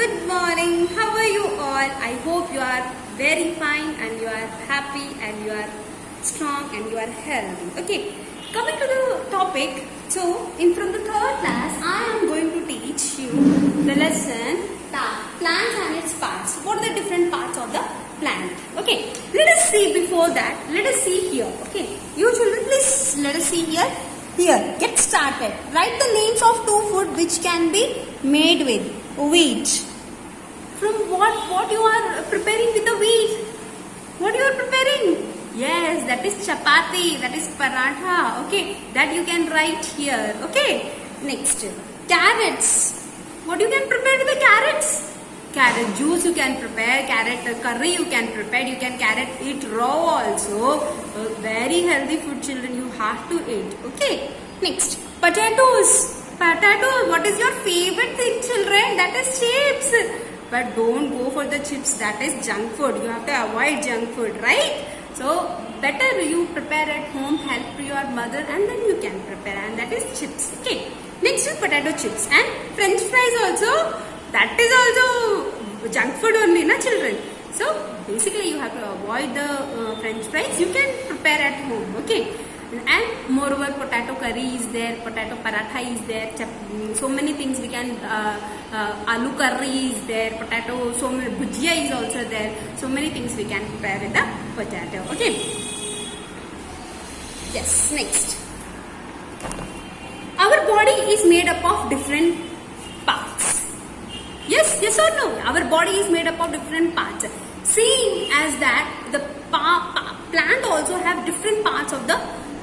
Good morning. How are you all? I hope you are very fine and you are happy and you are strong and you are healthy. Okay, coming to the topic. So, from the third class, I am going to teach you the lesson plants and its parts. What are the different parts of the plant? Okay, let us see before that. Let us see here. Okay, you children, please let us see here. Here, get started. Write the names of two food which can be made with wheat. From what you are preparing with the wheat? What you are preparing? Yes, that is chapati, that is paratha. Okay, that you can write here. Okay, next, carrots. What you can prepare with the carrots? Carrot juice you can prepare, carrot curry you can prepare, you can carrot eat raw also. Very healthy food, children, you have to eat. Okay, next, potatoes. Potatoes, what is your favorite thing, children? That is chips. But don't go for the chips, that is junk food. You have to avoid junk food, right? So, better you prepare at home, help your mother and then you can prepare, and that is chips. Okay, next is potato chips and french fries also. That is also junk food only, na children? So, basically you have to avoid the french fries. You can prepare at home, okay? And moreover, potato curry is there, potato paratha is there, so many things we can, aloo curry is there, potato, so many, bhujia is also there, so many things we can prepare with the potato, okay? Yes, next. Our body is made up of different parts. Yes or no? Our body is made up of different parts. Same as that, the plant also have different parts of the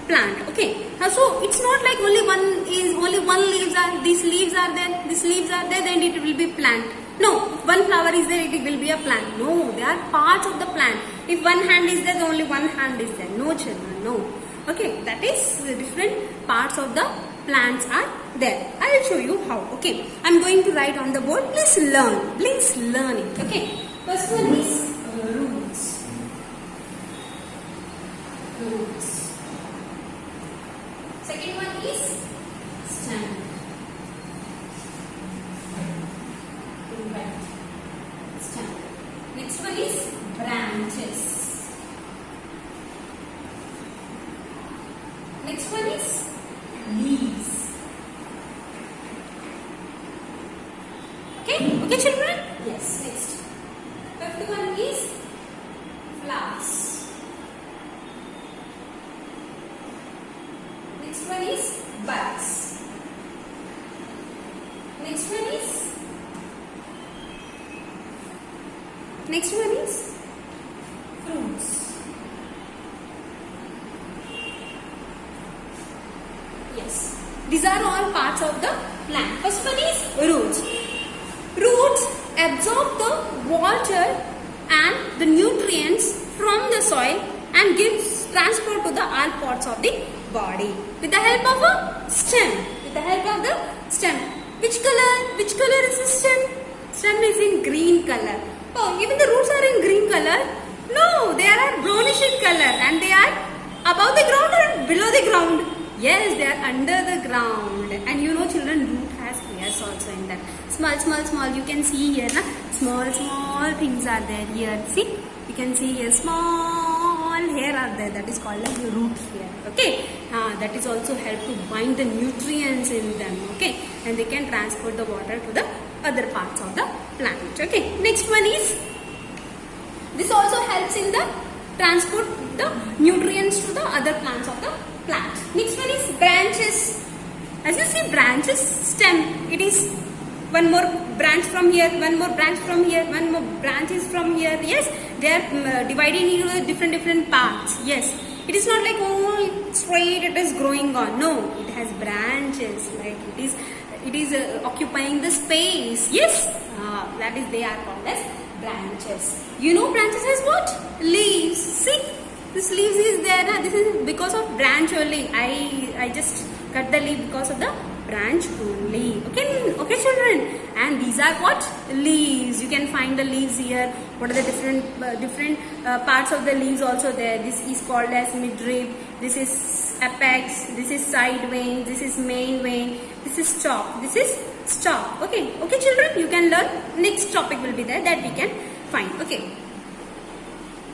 plant. Okay, so it's not like only one leaves are, these leaves are there, these leaves are there, then it will be plant. No, one flower is there, it will be a plant. No, they are parts of the plant. If one hand is there, only one hand is there. No, children, no. Okay, that is the different parts of the plants are there. I will show you how. Okay, I am going to write on the board. Please learn. Please learn it. Okay, first one is roots. Roots. Second one is stem. Stem. Next one is branches. Next one is leaves. Okay, children? Yes, next. Fifth one is flowers. Next one is buds. Next one is fruits. Yes, these are all parts of the plant. First one is roots. Roots absorb the water and the nutrients from the soil and gives transport to the all parts of the body with the help of a stem. With the help of the stem. Which color? Which color is the stem? Stem is in green color. Oh, even the roots are in green color? No, they are brownish in color and they are above the ground or below the ground. Yes, they are under the ground. And you know, children, root has hairs also in that. Small, you can see here, na? Small things are there here. See, you can see here, small hair are there. That is called as root hair. Okay, that is also help to bind the nutrients in them. Okay, and they can transport the water to the other parts of the plant. Okay, next one is, this also helps in the transport the nutrients to the other plants of the plant. Next one is branches. As you see, branches, stem. It is one more branch from here, one more branch from here, one more branch is from here. Yes, they are divided into different parts. Yes, it is not like all straight it is growing on. No, it has branches. Like it is occupying the space. Yes, that is, they are called as branches. You know, branches has what? Leaves. See, this leaves is there. Na? This is because of branch only. I just cut the leaf because of the branch only. Okay, children. And these are what? Leaves. You can find the leaves here. What are the different parts of the leaves also there? This is called as midrib. This is apex. This is side vein. This is main vein. This is stalk. This is stalk. Okay children, you can learn. Next topic will be there that we can find. Okay.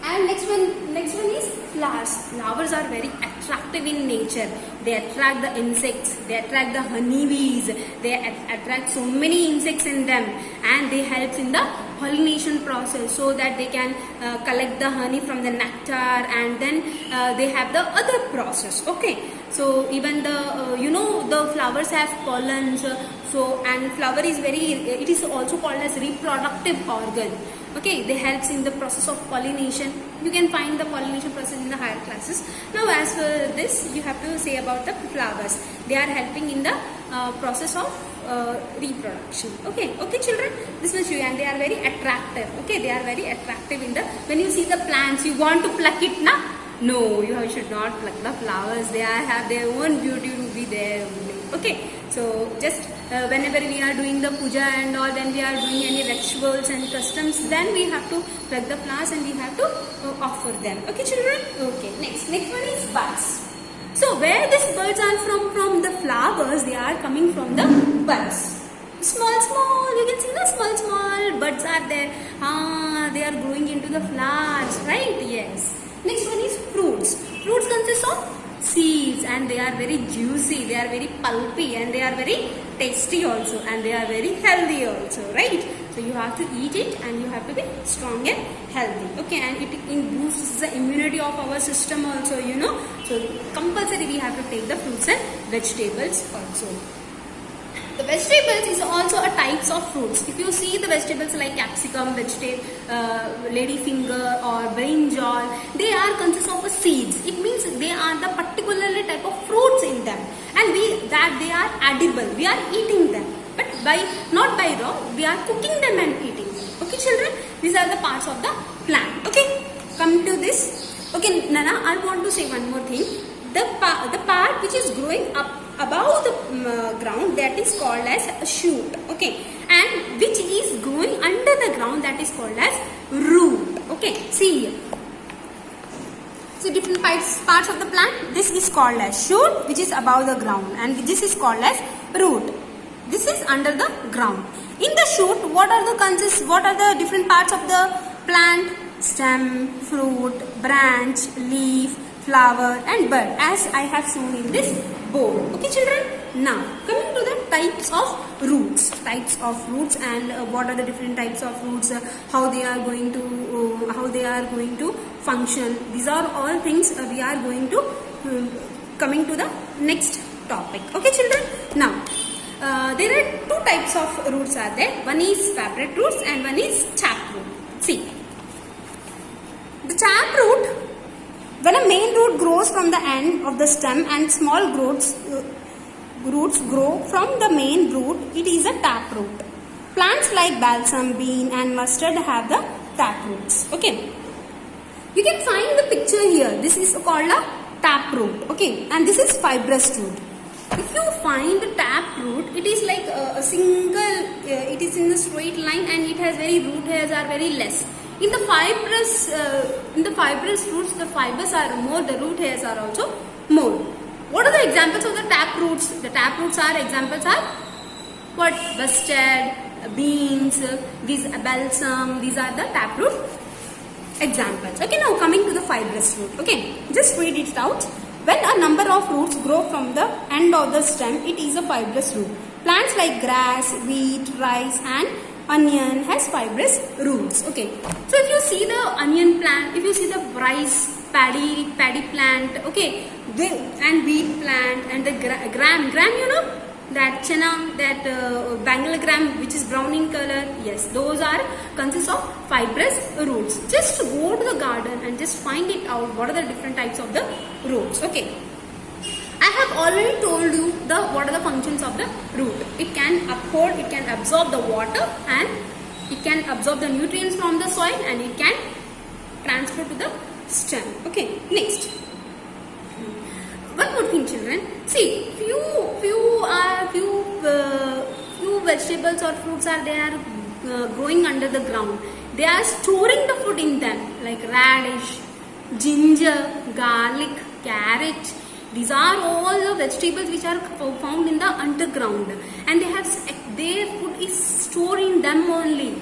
And next one is flowers. Flowers are very attractive in nature. They attract the insects, they attract the honeybees, they attract so many insects in them, and they help in the pollination process so that they can collect the honey from the nectar, and then they have the other process. Okay, so even the the flowers have pollens, and flower is it is also called as reproductive organ. Okay, they helps in the process of pollination. You can find the pollination process in the higher classes. Now as for this, you have to say about the flowers. They are helping in the process of reproduction. Okay children, this will show you, and they are very attractive. Okay, they are very attractive in the, when you see the plants, you want to pluck it, na? No, you should not pluck the flowers. They have their own beauty to be there only. Okay, so just whenever we are doing the puja and all, when we are doing any rituals and customs, then we have to pluck the flowers and we have to offer them. Okay children? Okay, next one is buds. So where these buds are from the flowers, they are coming from the buds. Small, you can see the small buds are there. They are growing into the flowers, right? Yes. Next one is fruits. Fruits consist of seeds, and they are very juicy, they are very pulpy, and they are very tasty also, and they are very healthy also, right? So you have to eat it, and you have to be strong and healthy. Okay, and it boosts the immunity of our system also, So compulsory we have to take the fruits and vegetables also. The vegetables is also a types of fruits. If you see the vegetables like capsicum, ladyfinger or brinjal, they are consist of seeds. It means they are the particularly type of fruits in them, and they are edible. We are eating them, but not by raw. We are cooking them and eating them. Okay, children, these are the parts of the plant. Okay, come to this. Okay, Nana, I want to say one more thing. The part which is growing up above the ground, that is called as a shoot. Okay, and which is growing under the ground, that is called as root. Okay, see here. So different parts of the plant. This is called as shoot, which is above the ground, and this is called as root. This is under the ground. In the shoot, what are the different parts of the plant? Stem, fruit, branch, leaf, flower and bud, as I have shown in this board. Okay children, now coming to the types of roots, and what are the different types of roots, how they are going to function. These are all things we are going to coming to the next topic. Okay children, now there are two types of roots are there. One is fabric roots and one is taproot. See, the taproot, when a main root grows from the end of the stem and small roots grow from the main root, it is a taproot. Plants like balsam, bean and mustard have the taproots. Okay, you can find the picture here. This is called a taproot. Okay, and this is fibrous root. If you find the taproot, it is like a single, it is in a straight line, and it has root hairs are very less. In the fibrous roots, the fibers are more, the root hairs are also more. What are the examples of the taproots? The taproots are examples are what? Mustard, beans, these balsam, these are the taproot examples. Okay, now coming to the fibrous root. Okay, just read it out. When a number of roots grow from the end of the stem, it is a fibrous root. Plants like grass, wheat, rice and onion has fibrous roots. Okay, so if you see the onion plant, if you see the rice, paddy plant, okay, and wheat plant and the gram, that chana, that Bengal gram which is brown in color, yes, those are consist of fibrous roots. Just go to the garden and just find it out what are the different types of the roots. Okay, I have already told you what are the functions of the root. It can uphold, it can absorb the water, and it can absorb the nutrients from the soil, and it can transfer to the stem. Okay, next. One more thing, children. See, few vegetables or fruits are there growing under the ground. They are storing the food in them, like radish, ginger, garlic, carrot. These are all the vegetables which are found in the underground, and they have their food is stored in them only.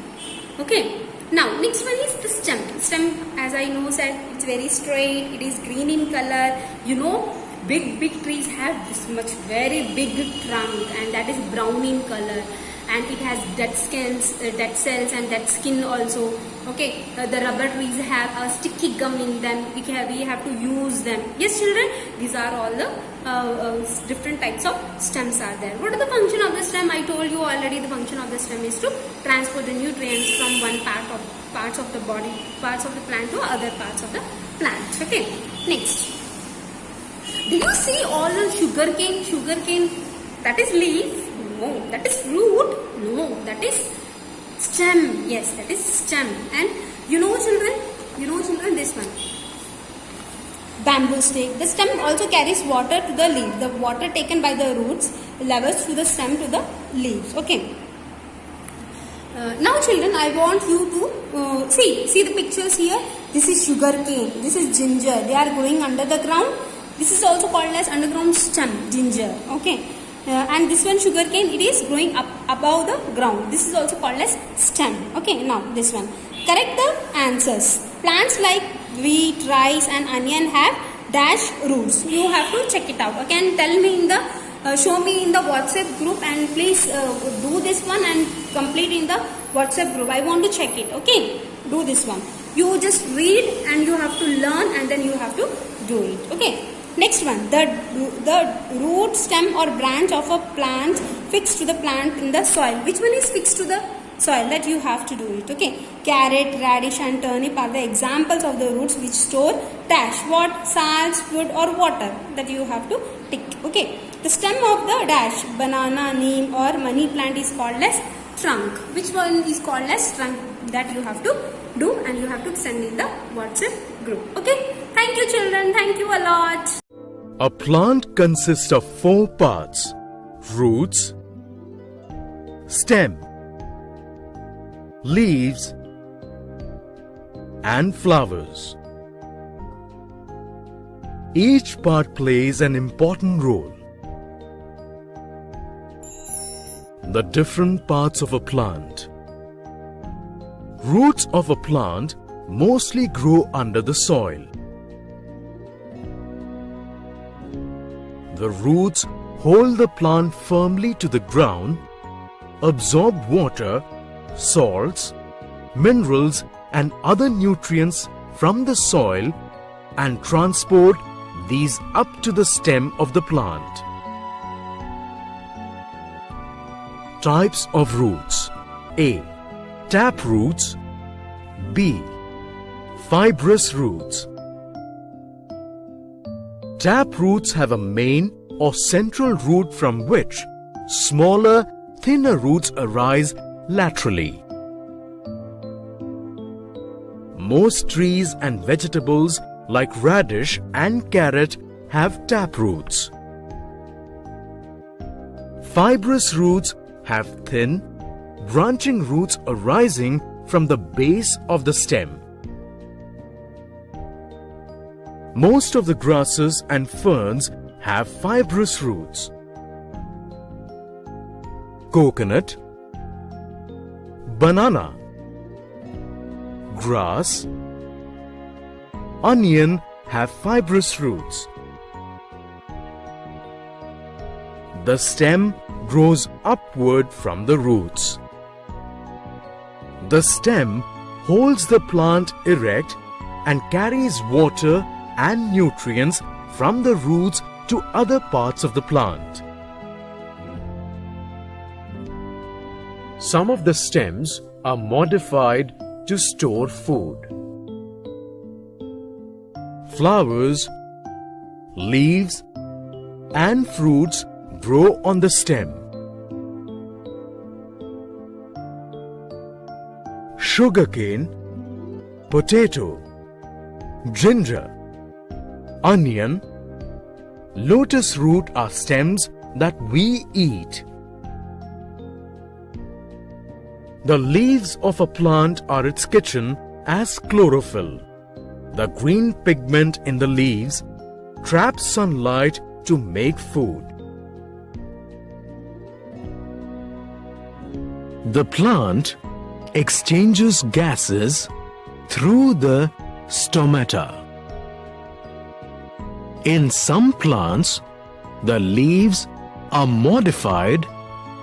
Okay. Now next one is the stem. Stem, as I know said, it's very straight. It is green in color. You know, big trees have this much very big trunk, and that is brown in color. And it has dead cells and dead skin also. Okay, the rubber trees have a sticky gum in them. We have to use them. Yes, children, these are all the different types of stems are there. What is the function of the stem? I told you already. The function of the stem is to transport the nutrients from one parts of the body, parts of the plant to other parts of the plant. Okay, next. Do you see all the sugar cane? Sugar cane, that is leaf. No, that is root. No, that is stem. Yes, that is stem. And you know children, this one. Bamboo stick. The stem also carries water to the leaf. The water taken by the roots levels to the stem to the leaves. Okay. Now children, I want you to see the pictures here. This is sugar cane. This is ginger. They are growing under the ground. This is also called as underground stem, ginger. Okay. And this one sugar cane, it is growing up above the ground. This is also called as stem. Okay, now this one. Correct the answers. Plants like wheat, rice and onion have dash roots. You have to check it out. Okay, and tell me in the show me in the WhatsApp group, and please do this one and complete in the WhatsApp group. I want to check it. Okay, do this one. You just read and you have to learn, and then you have to do it. Okay. Next one, the root, stem or branch of a plant fixed to the plant in the soil. Which one is fixed to the soil? That you have to do it. Okay. Carrot, radish and turnip are the examples of the roots which store dash what? Salts, food or water. That you have to tick. Okay. The stem of the dash, banana, neem or money plant is called as trunk. Which one is called as trunk? That you have to do, and you have to send in the WhatsApp group. Okay. Thank you children. Thank you a lot. A plant consists of 4 parts: roots, stem, leaves, and flowers. Each part plays an important role. The different parts of a plant. Roots of a plant mostly grow under the soil. The roots hold the plant firmly to the ground, absorb water, salts, minerals and other nutrients from the soil and transport these up to the stem of the plant. Types of roots. A. Tap roots. B. Fibrous roots. Tap roots have a main or central root from which smaller, thinner roots arise laterally. Most trees and vegetables like radish and carrot have tap roots. Fibrous roots have thin, branching roots arising from the base of the stem. Most of the grasses and ferns have fibrous roots. Coconut, banana, grass, onion have fibrous roots. The stem grows upward from the roots. The stem holds the plant erect and carries water and nutrients from the roots to other parts of the plant. Some of the stems are modified to store food. Flowers, leaves, and fruits grow on the stem. Sugarcane, potato, ginger, onion, lotus root are stems that we eat. The leaves of a plant are its kitchen as chlorophyll. The green pigment in the leaves traps sunlight to make food. The plant exchanges gases through the stomata. In some plants, the leaves are modified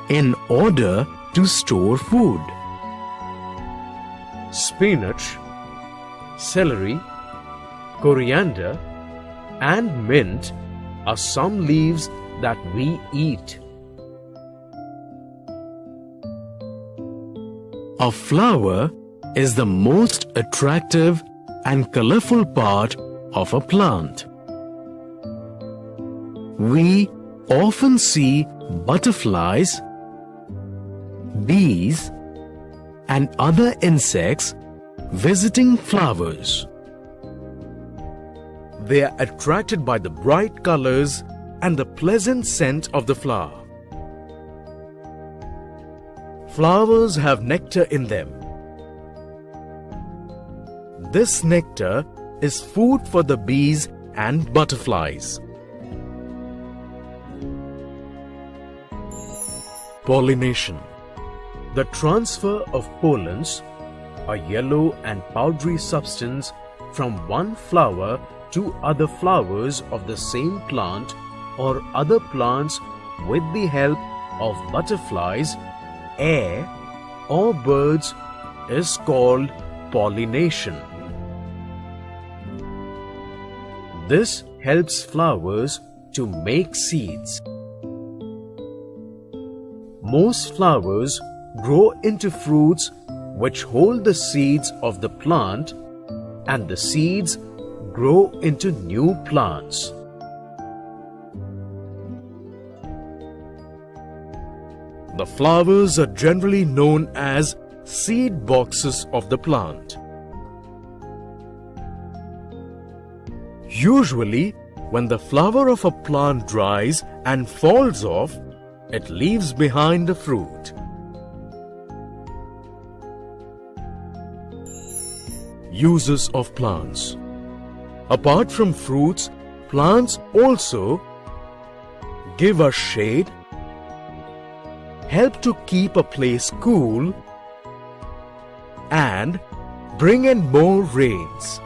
in order to store food. Spinach, celery, coriander, and mint are some leaves that we eat. A flower is the most attractive and colorful part of a plant. We often see butterflies, bees, and other insects visiting flowers. They are attracted by the bright colors and the pleasant scent of the flower. Flowers have nectar in them. This nectar is food for the bees and butterflies. Pollination. The transfer of pollens, a yellow and powdery substance from one flower to other flowers of the same plant or other plants with the help of butterflies, air, or birds is called pollination. This helps flowers to make seeds. Most flowers grow into fruits which hold the seeds of the plant, and the seeds grow into new plants. The flowers are generally known as seed boxes of the plant. Usually, when the flower of a plant dries and falls off, it leaves behind a fruit. Uses of plants. Apart from fruits, plants also give us shade, help to keep a place cool, and bring in more rains.